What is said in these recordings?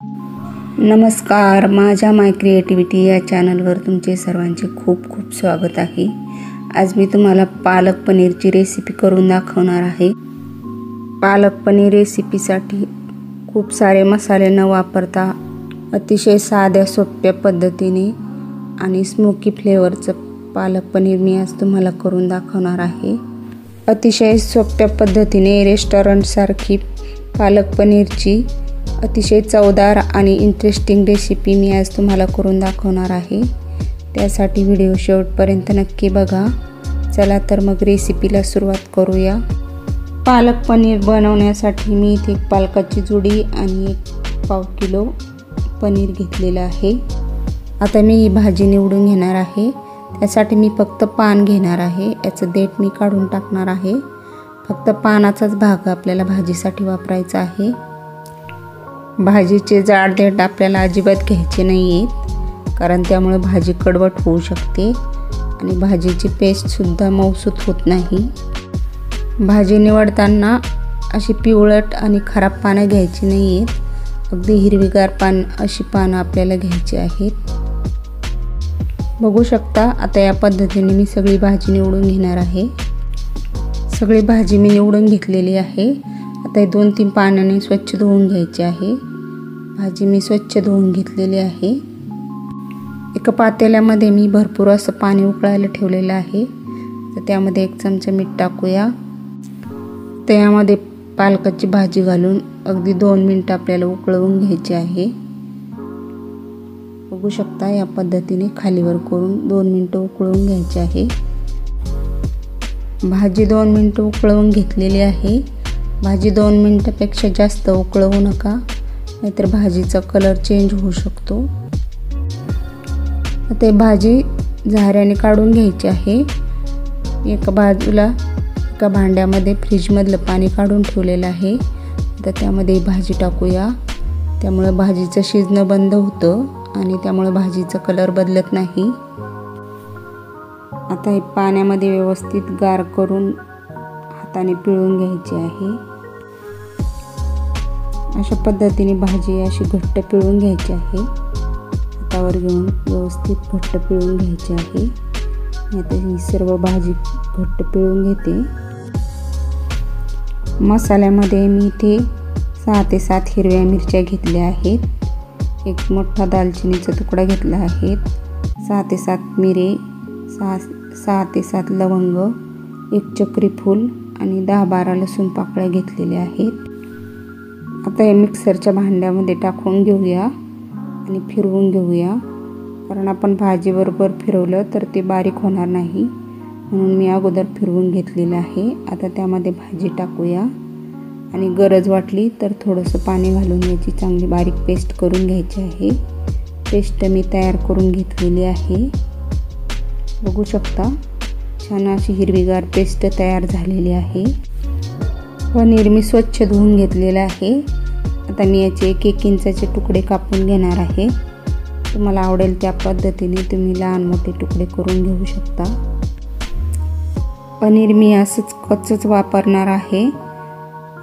नमस्कार, माझ्या माय क्रिएटिव्हिटी या चॅनलवर तुमचे सर्वांचे खूप खूप स्वागत आहे। आज मी तुम्हाला पालक पनीरची रेसिपी करून दाखवणार आहे। पालक पनीर रेसिपीसाठी खूप सारे मसाले न वापरता अतिशय साध्या सोप्या पद्धतीने आणि स्मोकी फ्लेवरचं पालक पनीर मी आज तुम्हाला करून दाखवणार आहे। अतिशय सोप्या पद्धतीने रेस्टॉरंटसारखी पालक पनीरची अतिशय चवदार आणि इंटरेस्टिंग रेसिपी मी आज तुम्हाला करून दाखवणार आहे। त्यासाठी व्हिडिओ शेवटपर्यंत नक्की बघा। चला तर मग रेसिपीला सुरुवात करूया। पालक पनीर बनवण्यासाठी मी इथे पालकाची जुडी आणि 1 किलो पनीर घेतलेलं आहे। आता मी ही भाजी निवडून घेणार आहे। त्यासाठी मी फक्त पान घेणार आहे, याचं देठ मी काढून टाकणार आहे। फक्त पानाचाच भाग आपल्याला भाजीसाठी वापरायचा आहे। भाजीचे जाड देठ आपल्याला अजिबात घ्यायचे नाही आहेत, कारण त्यामुळे भाजी कडवट होऊ शकते आणि भाजीची पेस्ट सुद्धा मऊसूत होत नाही। भाजी निवडताना अशी पिवळट आणि खराब पानं घ्यायची नाही आहेत, अगदी हिरवीगार अशी पानं आपल्याला घ्यायची आहेत। बघू शकता, आता या पद्धतीने मी सगळी भाजी निवडून घेणार आहे। सगळी भाजी मी निवडून घेतलेली आहे। आता 2-3 पाण्याने स्वच्छ धुवून घ्यायची आहे। भाजी मी स्वच्छ धुवून घेतलेली आहे। एका पातेल्यामध्ये मी भरपूर असं पाणी उकळायला ठेवलेलं आहे। तर त्यामध्ये 1 चमचा मीठ टाकूया। त्यामध्ये पालकाची भाजी घालून अगदी 2 मिनिटं आपल्याला उकळवून घ्यायची आहे। बघू शकता, या पद्धतीने खालीवर करून 2 मिनिटं उकळवून घ्यायची आहे। भाजी 2 मिनिटं उकळवून घेतलेली आहे। भाजी 2 मिनिटापेक्षा जास्त उकळवू नका, नाहीतर भाजीचा कलर चेंज होऊ शकतो। आता भाजी झाऱ्याने काढून घ्यायची आहे। एका बाजूला एका भांड्यामध्ये फ्रीजमधलं पाणी काढून ठेवलेलं आहे। तर त्यामध्ये भाजी टाकूया, त्यामुळे भाजीचं शिजणं बंद होतं आणि त्यामुळे भाजीचा कलर बदलत नाही। आता हे पाण्यामध्ये व्यवस्थित गार करून हाताने पिळून घ्यायची आहे। अशा पद्धतीने भाजी अशी घट्ट पिळून घ्यायची आहे। हातावर घेऊन व्यवस्थित घट्ट पिळून घ्यायची आहे। आता ही सर्व भाजी घट्ट पिळून घेते। मसाल्यामध्ये मी इथे 6 ते 7 हिरव्या मिरच्या घेतल्या आहेत। 1 मोठा दालचिनीचा तुकडा घेतला आहे। 6 ते 7 मिरे, 6 ते 7 लवंग, 1 चक्री फूल आणि 10-12 लसूण पाकळ्या घेतलेल्या आहेत। आता हे मिक्सरच्या भांड्यामध्ये टाकून घेऊया आणि फिरवून घेऊया, कारण आपण भाजीबरोबर फिरवलं तर ते बारीक होणार नाही, म्हणून मी अगोदर फिरवून घेतलेलं आहे। आता त्यामध्ये भाजी टाकूया आणि गरज वाटली तर थोडंसं पाणी घालून याची चांगली बारीक पेस्ट करून घ्यायची आहे। पेस्ट मी तयार करून घेतलेली आहे। बघू शकता, छान अशी हिरवीगार पेस्ट तयार झालेली आहे। पनीर मी स्वच्छ धुवून घेतलेलं आहे। आता मी याचे 1-1 इंचाचे तुकडे कापून घेणार आहे। तुम्हाला आवडेल त्या पद्धतीने तुम्ही लहान मोठे तुकडे करून घेऊ शकता। पनीर मी असंच कच्चंच वापरणार आहे,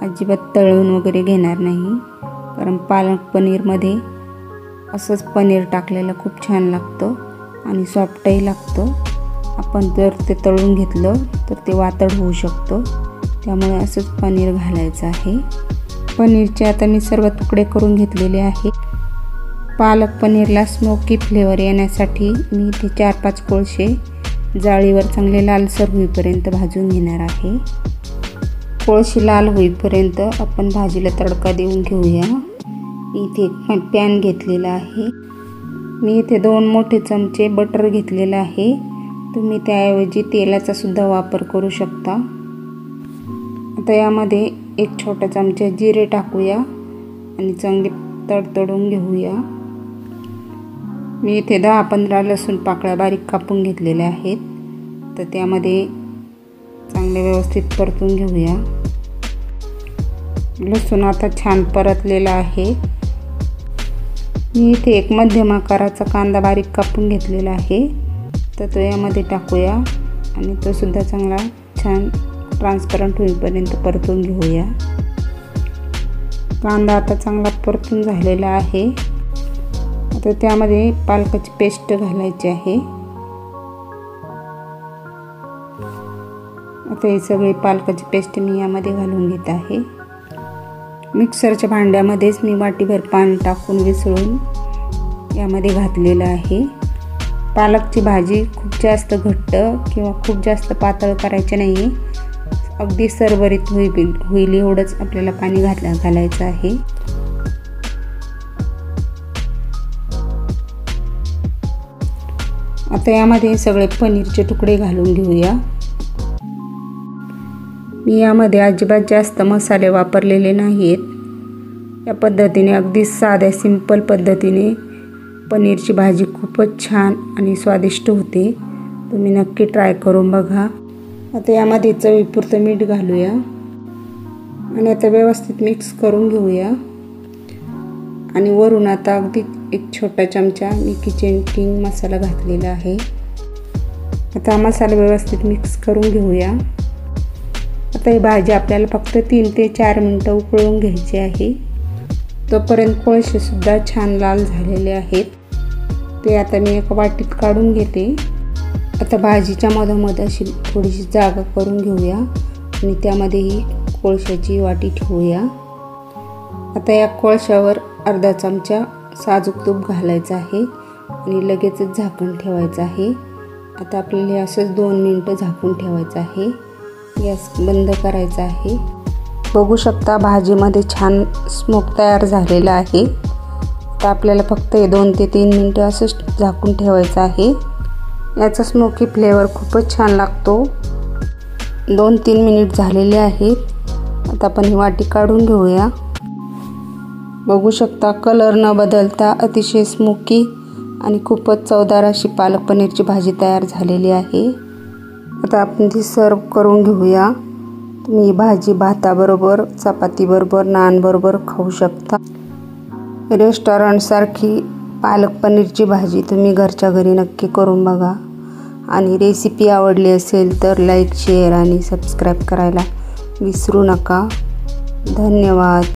अजिबात तळून वगैरे घेणार नाही, कारण पालक पनीरमध्ये असंच पनीर टाकलेलं खूप छान लागतं आणि सॉफ्टही लागतं। आपण जर ते तळून घेतलं तर ते वातड होऊ शकतं, त्यामुळे असंच पनीर घालायचं आहे। पनीरचे आता मी सर्व तुकडे करून घेतलेले आहेत। पालक पनीरला स्मोकी फ्लेवर येण्यासाठी मी इथे 4-5 कोळसे जाळीवर चांगले लालसर होईपर्यंत भाजून घेणार आहे। कोळसे लाल होईपर्यंत आपण भाजीला तडका देऊन घेऊया। इथे एक पॅन घेतलेला आहे। मी इथे 2 मोठे चमचे बटर घेतलेलं आहे। तुम्ही त्याऐवजी तेलाचा सुद्धा वापर करू शकता। आता यामध्ये 1 छोटा चमचा जिरे टाकूया आणि चांगले तडतडून घेऊया। मी इथे 10-15 लसूण पाकळ्या बारीक कापून घेतलेल्या आहेत। तर त्यामध्ये चांगले व्यवस्थित परतून घेऊया। लसूण आता छान परतलेला आहे। मी इथे 1 मध्यम आकाराचा कांदा बारीक कापून घेतलेला आहे। तर तो यामध्ये टाकूया आणि तो सुद्धा चांगला छान ट्रान्सपरंट होईपर्यंत परतून घेऊया। कांदा आता चांगला परतून झालेला आहे. आता त्यामध्ये पालकाची पेस्ट घालायची आहे. आता ही सगळी पालकाची पेस्ट मी यामध्ये घालून घेत आहे. मिक्सरच्या भांड्यामध्येच मी वाटीभर पाणी टाकून विसळून यामध्ये घातलेलं आहे. पालकची भाजी खूप जास्त घट्ट किंवा खूप जास्त पातळ करायची नाही. अगदी सरभरीत होईल एवढंच आपल्याला पाणी घालायचं आहे. आता यामध्ये सगळे पनीरचे तुकडे घालून घेऊया. मी यामध्ये अजिबात जास्त मसाले वापरलेले नाहीत. या पद्धतीने अगदी साध्या सिंपल पद्धतीने पनीरची भाजी खूपच छान आणि स्वादिष्ट होते. तुम्ही नक्की ट्राय करून बघा. आता यामध्ये चवीपुरतं मीठ घालूया आणि आता व्यवस्थित मिक्स करून घेऊया. आणि वरून आता अगदी एक छोटा चमचा मी किचन किंग मसाला घातलेला आहे. आता मसाला व्यवस्थित मिक्स करून घेऊया. आता ही भाजी आपल्याला फक्त 3 ते 4 मिनिटं उकळून घ्यायची आहे. तोपर्यंत कोळशेसुद्धा छान लाल झालेले आहेत. ते आता मी एका वाटीत काढून घेते. आता भाजीच्या मधोमध अशी थोडीशी जागा करून घेऊया आणि त्यामध्ये ही कोळशाची वाटी ठेवूया. आता या कोळशावर अर्धा चमचा साजूक तूप घालायचं आहे आणि लगेचच झाकण ठेवायचं आहे. आता आपल्याला असंच 2 मिनिटं झाकून ठेवायचं आहे. गॅस बंद करायचा आहे. बघू शकता भाजीमध्ये छान स्मोक तयार झालेला आहे. तर आपल्याला फक्त 2 ते 3 मिनिटं असंच झाकून ठेवायचं आहे. याचा स्मोकी फ्लेवर खूपच छान लागतो. 2-3 मिनिट झालेले आहेत. आता आपण ही वाटी काढून घेऊया. बघू शकता कलर न बदलता अतिशय स्मोकी आणि खूपच चवदार अशी पालक पनीरची भाजी तयार झालेली आहे. आता आपण ती सर्व करून घेऊया. तुम्ही ही भाजी भाताबरोबर, चपातीबरोबर, नानबरोबर खाऊ शकता. रेस्टॉरंटसारखी पालक पनीरची भाजी तुम्ही घरच्या घरी नक्की करून बघा. आणि रेसिपी आवडली असेल तर लाईक, शेअर आणि सबस्क्राईब करायला विसरू नका. धन्यवाद.